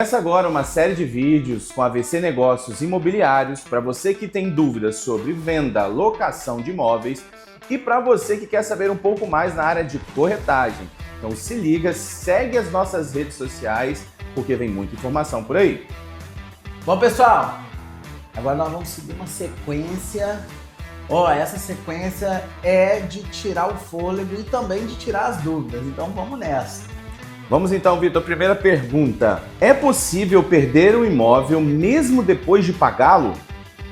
Começa agora uma série de vídeos com AVC Negócios Imobiliários para você que tem dúvidas sobre venda, locação de imóveis e para você que quer saber um pouco mais na área de corretagem. Então se liga, segue as nossas redes sociais porque vem muita informação por aí. Bom, pessoal, agora nós vamos seguir uma sequência. Essa sequência é de tirar o fôlego e também de tirar as dúvidas, então vamos nessa. Vamos então, Vitor, primeira pergunta. É possível perder o imóvel mesmo depois de pagá-lo?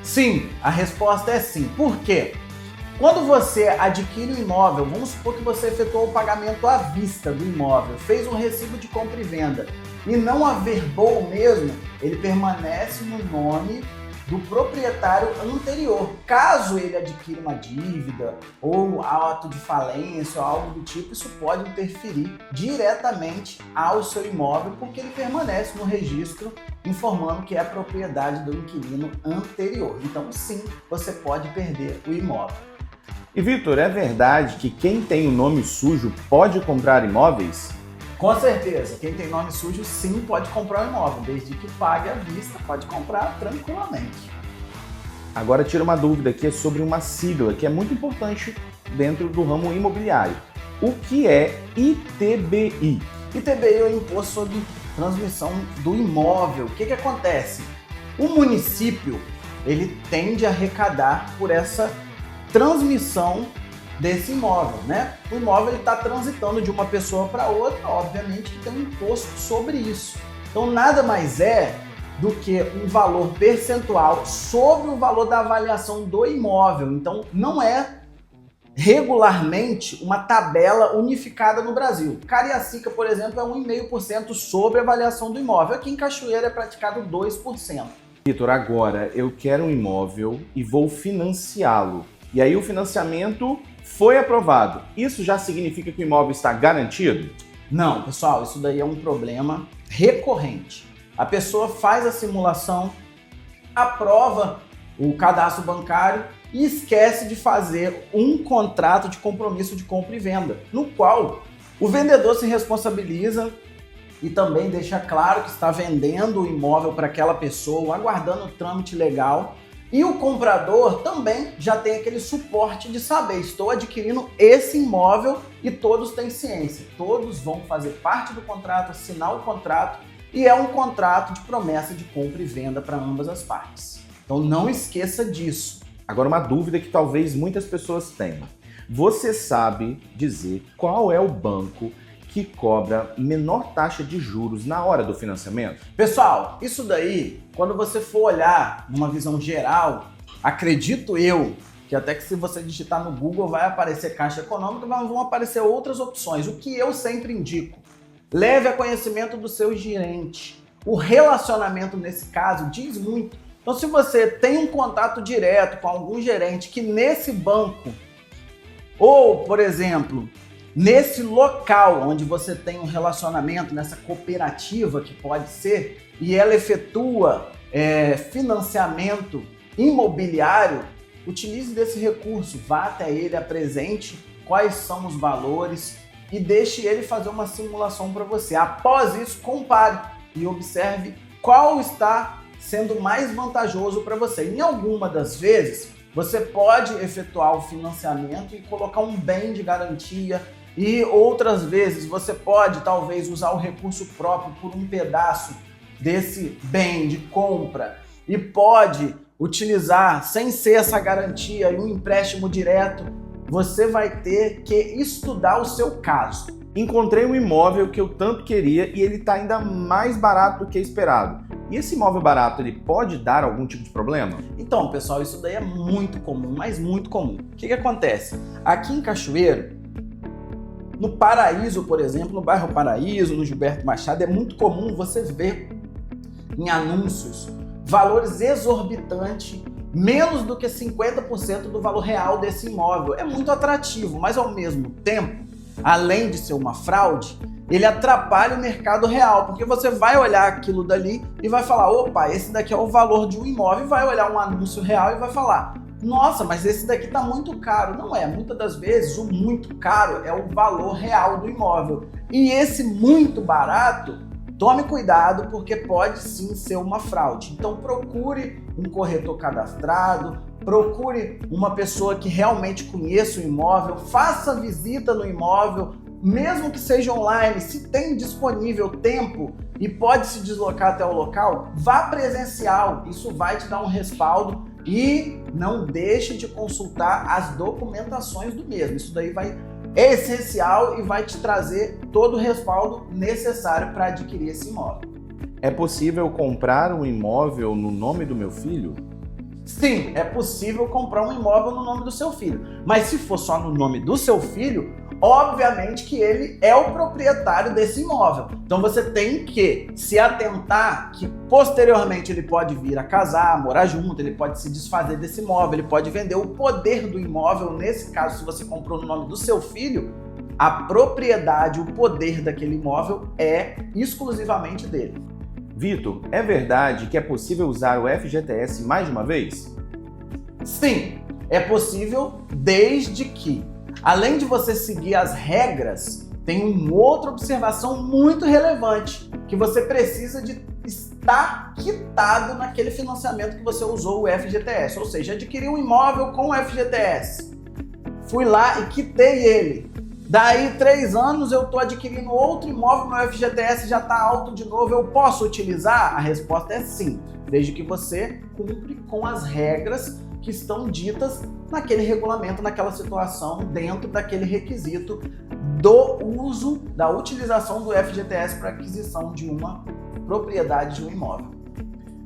Sim, a resposta é sim. Por quê? Quando você adquire o imóvel, vamos supor que você efetuou o pagamento à vista do imóvel, fez um recibo de compra e venda e não averbou o mesmo, ele permanece no nome do proprietário anterior. Caso ele adquira uma dívida ou ato de falência ou algo do tipo, isso pode interferir diretamente ao seu imóvel porque ele permanece no registro informando que é propriedade do inquilino anterior. Então sim, você pode perder o imóvel. E Vitor, é verdade que quem tem o nome sujo pode comprar imóveis? Com certeza, quem tem nome sujo sim pode comprar um imóvel, desde que pague à vista, pode comprar tranquilamente. Agora tira uma dúvida aqui sobre uma sigla que é muito importante dentro do ramo imobiliário. O que é ITBI? ITBI é o Imposto sobre Transmissão do Imóvel. O que acontece? O município ele tende a arrecadar por essa transmissão desse imóvel, né? O imóvel está transitando de uma pessoa para outra, obviamente que tem um imposto sobre isso. Então nada mais é do que um valor percentual sobre o valor da avaliação do imóvel. Então não é regularmente uma tabela unificada no Brasil. Cariacica, por exemplo, é 1,5% sobre a avaliação do imóvel. Aqui em Cachoeira é praticado 2%. Vitor, agora eu quero um imóvel e vou financiá-lo. E aí o financiamento foi aprovado. Isso já significa que o imóvel está garantido? Não, pessoal, isso daí é um problema recorrente. A pessoa faz a simulação, aprova o cadastro bancário e esquece de fazer um contrato de compromisso de compra e venda, no qual o vendedor se responsabiliza e também deixa claro que está vendendo o imóvel para aquela pessoa, aguardando o trâmite legal. E o comprador também já tem aquele suporte de saber, estou adquirindo esse imóvel e todos têm ciência. Todos vão fazer parte do contrato, assinar o contrato e é um contrato de promessa de compra e venda para ambas as partes. Então não esqueça disso. Agora uma dúvida que talvez muitas pessoas tenham. Você sabe dizer qual é o banco que cobra menor taxa de juros na hora do financiamento? Pessoal, isso daí, quando você for olhar numa visão geral, acredito eu que até que se você digitar no Google vai aparecer Caixa Econômica, mas vão aparecer outras opções. O que eu sempre indico, leve a conhecimento do seu gerente. O relacionamento nesse caso diz muito. Então se você tem um contato direto com algum gerente que nesse banco, ou por exemplo, nesse local onde você tem um relacionamento, nessa cooperativa que pode ser, e ela efetua financiamento imobiliário, utilize desse recurso, vá até ele, apresente quais são os valores e deixe ele fazer uma simulação para você. Após isso, compare e observe qual está sendo mais vantajoso para você. Em alguma das vezes, você pode efetuar o financiamento e colocar um bem de garantia, e outras vezes você pode talvez usar o recurso próprio por um pedaço desse bem de compra e pode utilizar sem ser essa garantia e um empréstimo direto. Você vai ter que estudar o seu caso. Encontrei um imóvel que eu tanto queria e ele está ainda mais barato do que esperado. E esse imóvel barato, ele pode dar algum tipo de problema? Então, pessoal, isso daí é muito comum, mas muito comum. O que acontece? Aqui em Cachoeiro, no Paraíso, por exemplo, no bairro Paraíso, no Gilberto Machado, é muito comum você ver em anúncios valores exorbitantes, menos do que 50% do valor real desse imóvel. É muito atrativo, mas ao mesmo tempo, além de ser uma fraude, ele atrapalha o mercado real, porque você vai olhar aquilo dali e vai falar, opa, esse daqui é o valor de um imóvel, e vai olhar um anúncio real e vai falar, nossa, mas esse daqui tá muito caro. Não é, muitas das vezes o muito caro é o valor real do imóvel. E esse muito barato tome cuidado porque pode sim ser uma fraude. Então procure um corretor cadastrado, procure uma pessoa que realmente conheça o imóvel, faça visita no imóvel, mesmo que seja online, se tem disponível tempo e pode se deslocar até o local, vá presencial, isso vai te dar um respaldo e não deixe de consultar as documentações do mesmo, isso daí é essencial e vai te trazer todo o respaldo necessário para adquirir esse imóvel. É possível comprar um imóvel no nome do meu filho? Sim, é possível comprar um imóvel no nome do seu filho, mas se for só no nome do seu filho, obviamente que ele é o proprietário desse imóvel. Então você tem que se atentar que posteriormente ele pode vir a casar, morar junto, ele pode se desfazer desse imóvel, ele pode vender. O poder do imóvel, nesse caso, se você comprou no nome do seu filho, a propriedade, o poder daquele imóvel é exclusivamente dele. Vitor, é verdade que é possível usar o FGTS mais de uma vez? Sim, é possível desde que, além de você seguir as regras, tem uma outra observação muito relevante, que você precisa de estar quitado naquele financiamento que você usou o FGTS, ou seja, adquirir um imóvel com o FGTS. Fui lá e quitei ele. Daí 3 anos eu estou adquirindo outro imóvel, meu FGTS já está alto de novo, eu posso utilizar? A resposta é sim, desde que você cumpre com as regras que estão ditas naquele regulamento, naquela situação, dentro daquele requisito do uso, da utilização do FGTS para aquisição de uma propriedade de um imóvel.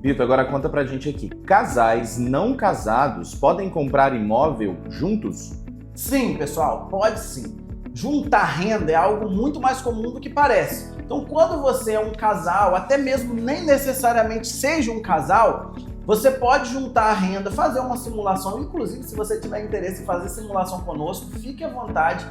Vitor, agora conta pra gente aqui, casais não casados podem comprar imóvel juntos? Sim, pessoal, pode sim. Juntar renda é algo muito mais comum do que parece. Então, quando você é um casal, até mesmo nem necessariamente seja um casal, você pode juntar a renda, fazer uma simulação. Inclusive, se você tiver interesse em fazer simulação conosco, fique à vontade.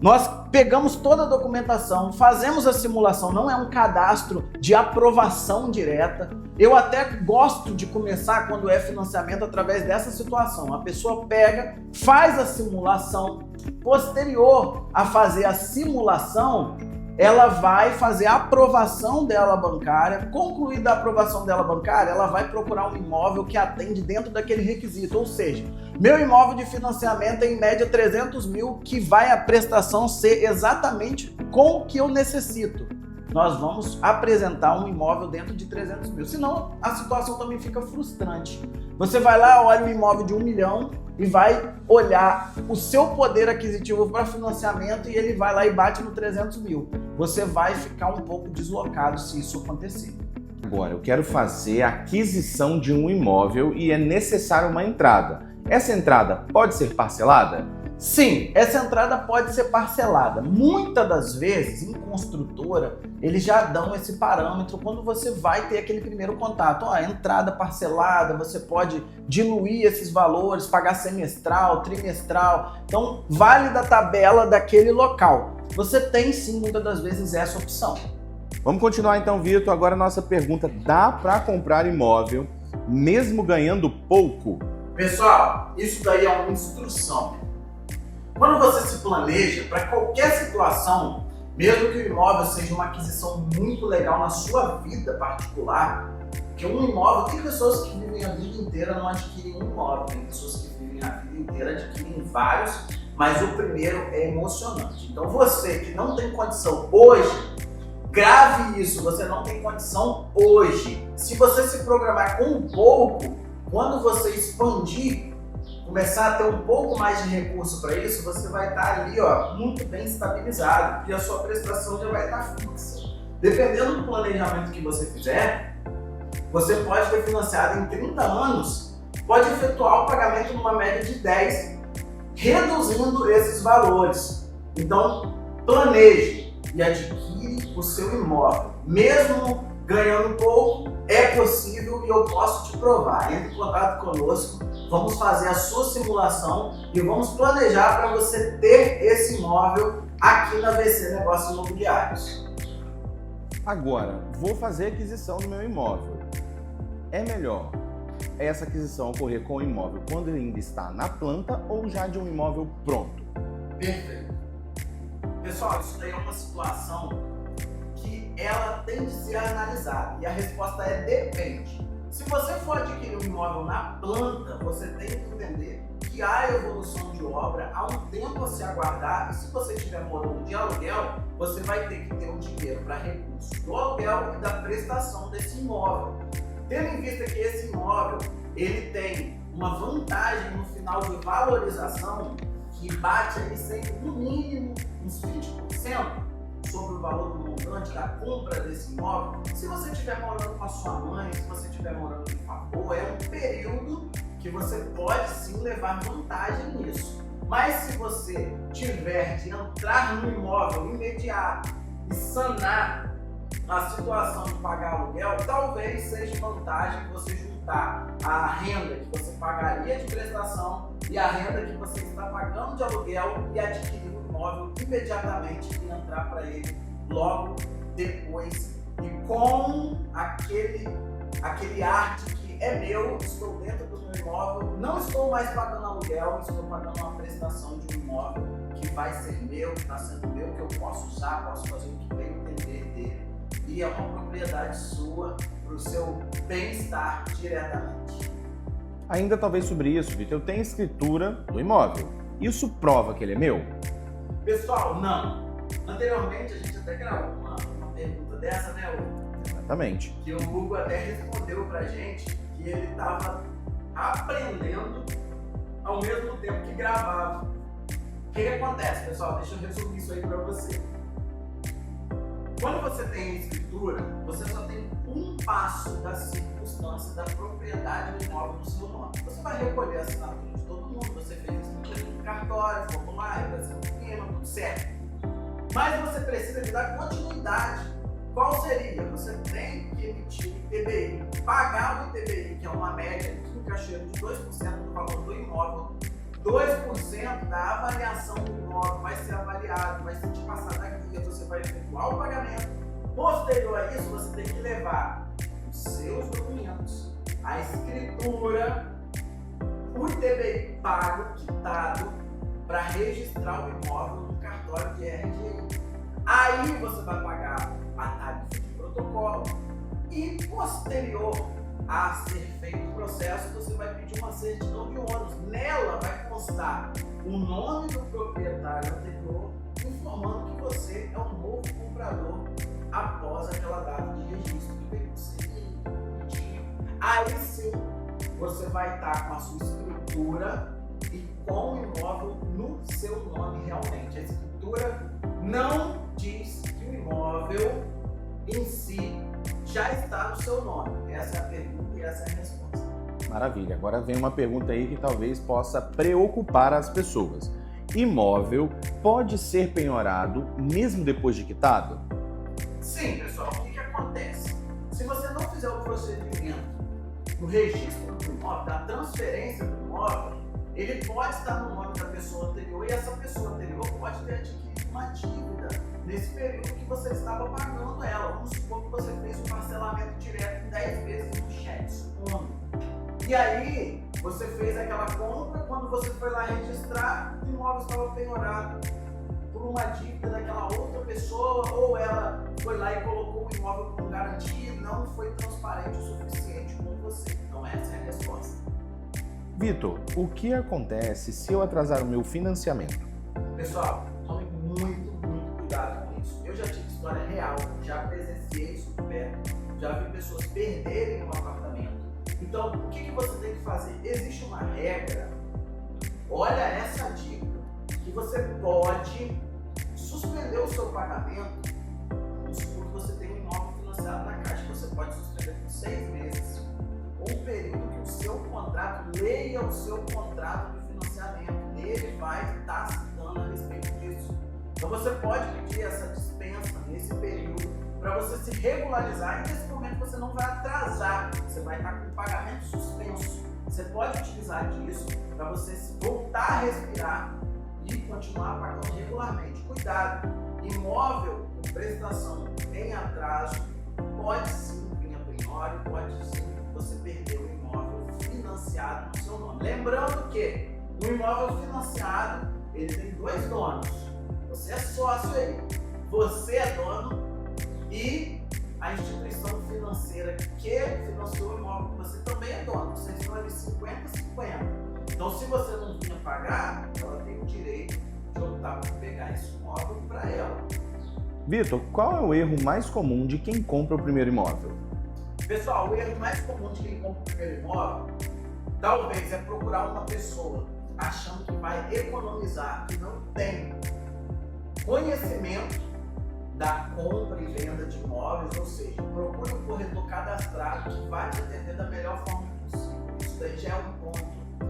Nós pegamos toda a documentação, fazemos a simulação, não é um cadastro de aprovação direta. Eu até gosto de começar quando é financiamento através dessa situação. A pessoa pega, faz a simulação, posterior a fazer a simulação, ela vai fazer a aprovação dela bancária. Concluída a aprovação dela bancária, ela vai procurar um imóvel que atende dentro daquele requisito, ou seja, meu imóvel de financiamento é em média 300 mil, que vai a prestação ser exatamente com o que eu necessito. Nós vamos apresentar um imóvel dentro de 300 mil, senão a situação também fica frustrante. Você vai lá, olha um imóvel de 1 milhão e vai olhar o seu poder aquisitivo para financiamento e ele vai lá e bate no 300 mil. Você vai ficar um pouco deslocado se isso acontecer. Agora, eu quero fazer a aquisição de um imóvel e é necessário uma entrada. Essa entrada pode ser parcelada? Sim, essa entrada pode ser parcelada. Muitas das vezes, em construtora, eles já dão esse parâmetro quando você vai ter aquele primeiro contato. A entrada parcelada, você pode diluir esses valores, pagar semestral, trimestral. Então, vale da tabela daquele local. Você tem sim, muitas das vezes, essa opção. Vamos continuar então, Vitor. Agora a nossa pergunta, dá para comprar imóvel mesmo ganhando pouco? Pessoal, isso daí é uma instrução. Quando você se planeja para qualquer situação, mesmo que o imóvel seja uma aquisição muito legal na sua vida particular, porque um imóvel, tem pessoas que vivem a vida inteira não adquirem um imóvel, tem pessoas que vivem a vida inteira adquirem vários, mas o primeiro é emocionante. Então você que não tem condição hoje, grave isso, você não tem condição hoje. Se você se programar com um pouco, quando você expandir, começar a ter um pouco mais de recurso para isso, você vai estar ali, muito bem estabilizado e a sua prestação já vai estar fixa. Dependendo do planejamento que você fizer, você pode ter financiado em 30 anos, pode efetuar o pagamento numa média de 10, reduzindo esses valores. Então, planeje e adquire o seu imóvel. Mesmo ganhando pouco, é possível e eu posso te provar. Entre em contato conosco, vamos fazer a sua simulação e vamos planejar para você ter esse imóvel aqui na VC Negócios Imobiliários. Agora, vou fazer a aquisição do meu imóvel. É melhor essa aquisição ocorrer com o imóvel quando ele ainda está na planta ou já de um imóvel pronto? Perfeito. Pessoal, isso daí é uma situação que ela tem de ser analisada? E a resposta é depende. Se você for adquirir um imóvel na planta, você tem que entender que há evolução de obra, há um tempo a se aguardar, e se você estiver morando de aluguel, você vai ter que ter o dinheiro para recursos do aluguel e da prestação desse imóvel. Tendo em vista que esse imóvel ele tem uma vantagem no final de valorização que bate aí sempre no mínimo uns 20% sobre o valor do montante da compra desse imóvel. Se você estiver morando com a sua mãe, se você estiver morando em favor, é um período que você pode sim levar vantagem nisso. Mas se você tiver de entrar no imóvel imediato e sanar a situação de pagar aluguel, talvez seja vantagem você juntar a renda que você pagaria de prestação e a renda que você está pagando de aluguel e adquirir o imóvel imediatamente e entrar para ele logo depois. E com aquele arte que é meu, estou dentro do meu imóvel, não estou mais pagando aluguel, estou pagando uma prestação de um imóvel que vai ser meu, que está sendo meu, que eu posso usar, posso fazer o que bem entender dele. E é uma propriedade sua para o seu bem-estar diretamente. Ainda talvez sobre isso, Vitor, eu tenho escritura do imóvel. Isso prova que ele é meu? Pessoal, não. Anteriormente a gente até gravou uma pergunta dessa, né, Exatamente. que o Google até respondeu pra gente que ele estava aprendendo ao mesmo tempo que gravava. O que acontece, pessoal? Deixa eu resumir isso aí para você. Quando você tem escritura, você só tem um passo da circunstância da propriedade do imóvel no seu nome. Você vai recolher a assinatura de todo mundo, você fez escritura no cartório, formulário, representação do firma, tudo certo. Mas você precisa de dar continuidade. Qual seria? Você tem que emitir o ITBI, pagar o ITBI, que é uma média de um cacheiro de 2% do valor do imóvel. 2% da avaliação do imóvel vai ser avaliado, vai ser te passado na guia, você vai efetuar o pagamento. Posterior a isso, você tem que levar os seus documentos, a escritura, o ITBI pago, quitado, para registrar o imóvel no cartório de RGI. Aí você vai pagar a tarifa de protocolo e, posterior a ser feito o processo, você vai pedir uma certidão de ônus. Nela vai constar o nome do proprietário anterior, informando que você é um novo comprador após aquela data de registro que veio do CNI. Aí sim, você vai estar com a sua escritura e com o imóvel no seu nome realmente. A escritura não diz que o imóvel em si já está no seu nome. Essa é a pergunta e essa é a resposta. Maravilha. Agora vem uma pergunta aí que talvez possa preocupar as pessoas. Imóvel pode ser penhorado mesmo depois de quitado? Sim, pessoal. O que acontece? Se você não fizer o procedimento do registro do imóvel, da transferência do imóvel, ele pode estar no nome da pessoa anterior e essa pessoa anterior pode ter adquirido uma dívida nesse período que você estava pagando ela. Vamos supor que você fez um parcelamento direto em 10 vezes no cheque. E aí, você fez aquela compra, quando você foi lá registrar, o imóvel estava penhorado por uma dívida daquela outra pessoa, ou ela foi lá e colocou o imóvel como garantia e não foi transparente o suficiente com você. Então essa é a resposta. Vitor, o que acontece se eu atrasar o meu financiamento? Pessoal, tome muito cuidado com isso. Eu já tive história real, já presenciei isso de perto, já vi pessoas perderem um apartamento. Então, o que você tem que fazer? Existe uma regra, olha essa dica, que você pode suspender o seu pagamento. Vamos supor que você tem um imóvel financiado na Caixa, você pode suspender por 6 meses, ou um período que o seu contrato, leia o seu contrato de financiamento, ele vai estar citando a respeito disso. Então você pode pedir essa dispensa nesse período para você se regularizar e nesse momento você não vai atrasar, você vai estar com o pagamento suspenso. Você pode utilizar disso para você voltar a respirar e continuar pagando regularmente. Cuidado, imóvel com prestação em atraso pode sim vir a penhora, pode sim você perder o imóvel financiado no seu nome. Lembrando que o imóvel financiado ele tem 2 donos. Você é sócio aí, você é dono e e a instituição financeira que financiou o imóvel, que você também é dono, vocês estão ali 50-50. Então, se você não vinha pagar, ela tem o direito de optar por pegar esse imóvel para ela. Vitor, qual é o erro mais comum de quem compra o primeiro imóvel? Pessoal, o erro mais comum de quem compra o primeiro imóvel, talvez, é procurar uma pessoa achando que vai economizar, que não tem conhecimento da compra e venda de imóveis, ou seja, procure um corretor cadastrado que vai te atender da melhor forma possível. Isso daí já é um ponto.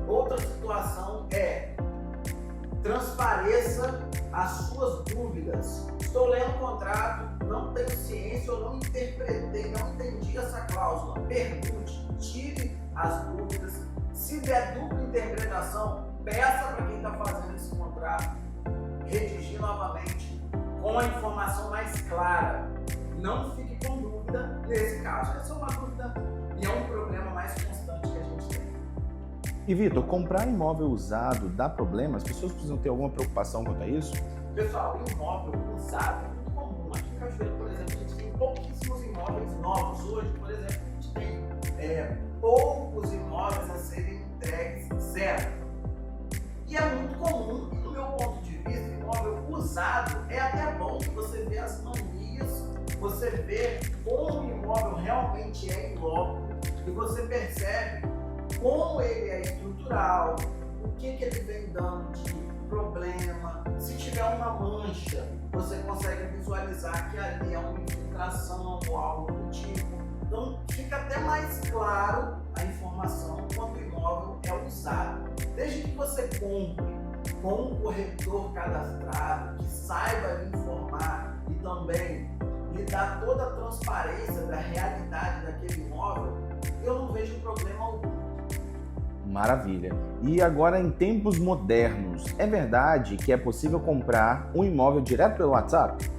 Outra situação é transpareça as suas dúvidas. Estou lendo o contrato, não tenho ciência, eu não interpretei, não entendi essa cláusula. Pergunte, tire as dúvidas. Se der dupla interpretação, peça para quem está fazendo esse contrato redigir novamente com a informação mais clara. Não fique com dúvida nesse caso. Essa é uma dúvida e é um problema mais constante que a gente tem. E Vitor, comprar imóvel usado dá problema? As pessoas precisam ter alguma preocupação quanto a isso? Pessoal, imóvel usado é muito comum. Aqui em Cajueiro, por exemplo, a gente tem pouquíssimos imóveis novos. Hoje, por exemplo, a gente tem poucos imóveis a serem entregues zero. E é muito comum, e no meu ponto de vista, imóvel usado é até bom que você vê as manias, você vê como o imóvel realmente é em loco e você percebe como ele é estrutural, o que ele vem dando de problema. Se tiver uma mancha, você consegue visualizar que ali é uma infiltração ou algo do tipo. Então fica até mais claro a informação quando o imóvel é usado. Desde que você compre com um corretor cadastrado que saiba lhe informar e também lhe dar toda a transparência da realidade daquele imóvel, eu não vejo problema algum. Maravilha. E agora, em tempos modernos, é verdade que é possível comprar um imóvel direto pelo WhatsApp?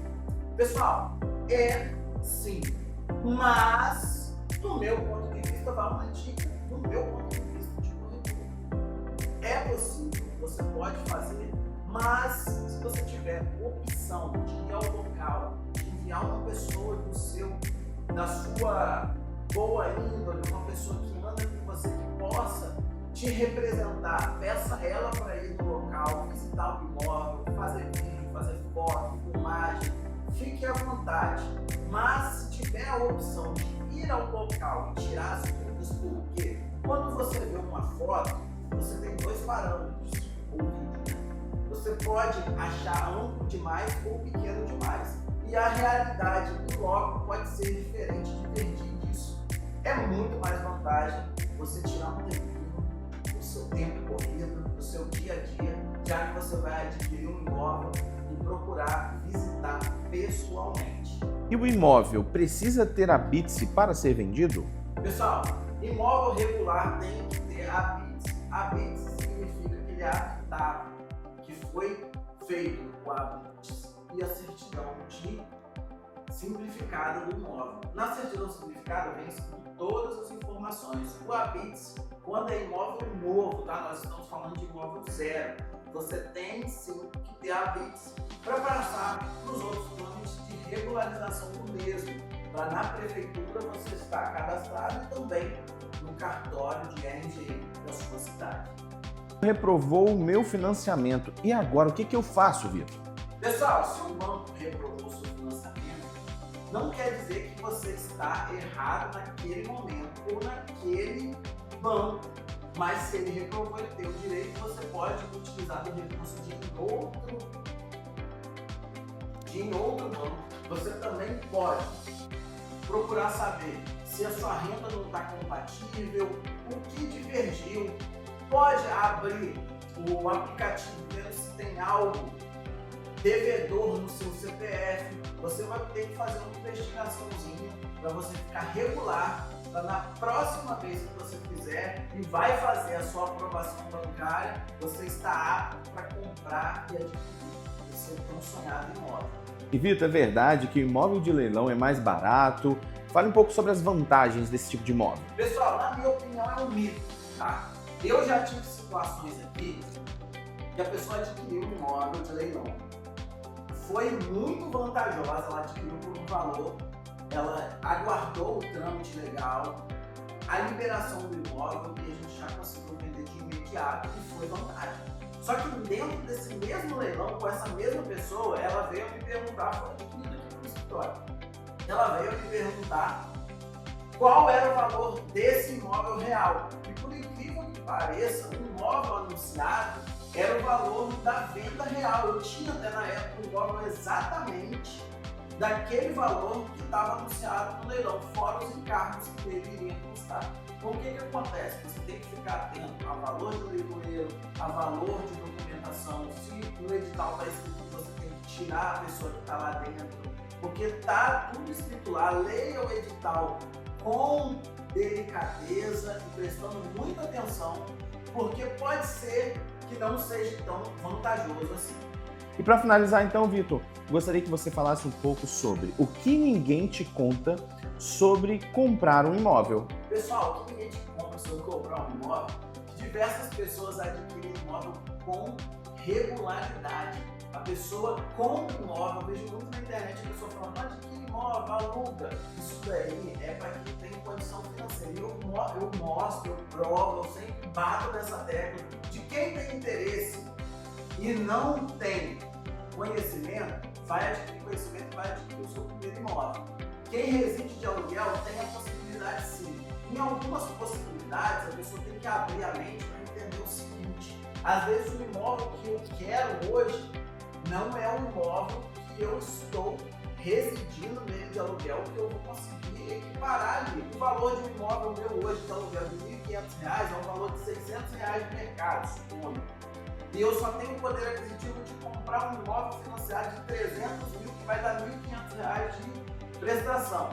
Pessoal, é sim. Mas, no meu ponto de vista, vai uma dica. No meu ponto de vista de corretor, é possível, você pode fazer, mas se você tiver opção de ir ao local, de enviar uma pessoa da sua boa índole, uma pessoa que anda com você, que possa te representar, peça ela para ir no local, visitar o imóvel, fazer vídeo, fazer foto, filmagem, fique à vontade. Mas se tiver a opção de ir ao local e tirar as dúvidas, porque quando você vê uma foto, você tem dois parâmetros, ou vídeo. Você pode achar amplo demais ou pequeno demais. E a realidade do logo pode ser diferente, divergir disso. É muito mais vantagem você tirar um tempinho do seu tempo corrido, do seu dia a dia, já que você vai adquirir um imóvel e procurar visitar pessoalmente. E o imóvel precisa ter habite-se para ser vendido? Pessoal, imóvel regular tem que ter habite-se. Habite-se significa que ele é habitável, que foi feito o habite-se e a certidão de simplificada do imóvel. Na certidão simplificada vem escrito todas as informações. O habite-se, quando é imóvel novo, tá? Nós estamos falando de imóvel zero. Você tem sim que ter habite-se para passar para os outros planos de regularização do mesmo. Para na prefeitura você estar cadastrado e também no cartório de RG da sua cidade. Reprovou o meu financiamento. E agora, o que eu faço, Vitor? Pessoal, se o banco reprovou o seu financiamento, não quer dizer que você está errado naquele momento ou naquele banco. Mas se ele reprovou, ele tem o direito, você pode utilizar do recurso de em outro banco. Você também pode procurar saber se a sua renda não está compatível, o que divergiu. Pode abrir o aplicativo vendo se tem algo devedor no seu CPF. Você vai ter que fazer uma investigaçãozinha para você ficar regular, para na próxima vez que você fizer e vai fazer a sua aprovação bancária, você está apto para comprar e adquirir o seu tão sonhado imóvel. E Vitor, é verdade que o imóvel de leilão é mais barato? Fale um pouco sobre as vantagens desse tipo de imóvel. Pessoal, na minha opinião é um mito, tá? Eu já tive situações aqui que a pessoa adquiriu um imóvel de leilão. Foi muito vantajosa, ela adquiriu por um valor ela aguardou o trâmite legal, a liberação do imóvel e a gente já conseguiu vender de imediato, que foi vantagem. Só que dentro desse mesmo leilão, com essa mesma pessoa, ela veio me perguntar, foi adquirido aqui no escritório, ela veio me perguntar qual era o valor desse imóvel real. E por incrível que pareça, o imóvel anunciado era o valor da venda real. Eu tinha até na época o imóvel exatamente daquele valor que estava anunciado no leilão, fora os encargos que ele iria constar. Então o que acontece? Você tem que ficar atento a valor de leiloeiro, a valor de documentação, se no edital está escrito que você tem que tirar a pessoa que está lá dentro, porque está tudo escrito lá. Leia o edital com delicadeza e prestando muita atenção, porque pode ser que não seja tão vantajoso assim. E para finalizar então, Vitor, gostaria que você falasse um pouco sobre o que ninguém te conta sobre comprar um imóvel. Pessoal, o que ninguém te conta sobre comprar um imóvel? Diversas pessoas adquirem imóvel com regularidade. A pessoa compra um imóvel, eu vejo muito na internet a pessoa falando, adquire imóvel, aluga. Isso daí é para quem tem condição financeira. E eu mostro, eu provo, eu sempre bato nessa tecla de quem tem interesse e não tem conhecimento, vai adquirir conhecimento e vai adquirir o seu primeiro imóvel. Quem reside de aluguel tem a possibilidade sim. Em algumas possibilidades, a pessoa tem que abrir a mente para entender o seguinte: às vezes o imóvel que eu quero hoje não é um imóvel que eu estou residindo nele de aluguel, que eu vou conseguir equiparar ali. O valor de um imóvel meu hoje de aluguel de R$ 1.500 é um valor de R$ 600 de mercado, supondo. E eu só tenho o poder aquisitivo de comprar um imóvel financiado de 300 mil, que vai dar R$ 1.500 de prestação.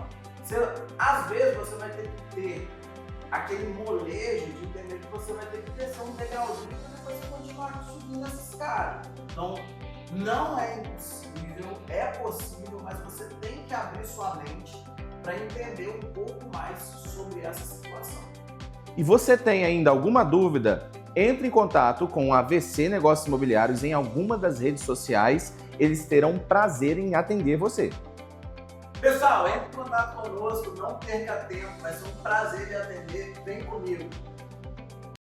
Às vezes você vai ter que ter aquele molejo de entender que você vai ter que descer um degrauzinho para depois você continuar subindo essa escada. Então, não é impossível, é possível, mas você tem que abrir sua mente para entender um pouco mais sobre essa situação. E você tem ainda alguma dúvida? Entre em contato com a AVC Negócios Imobiliários em alguma das redes sociais, eles terão prazer em atender você. Pessoal, entre em contato conosco, não perca tempo, vai ser um prazer de atender, vem comigo.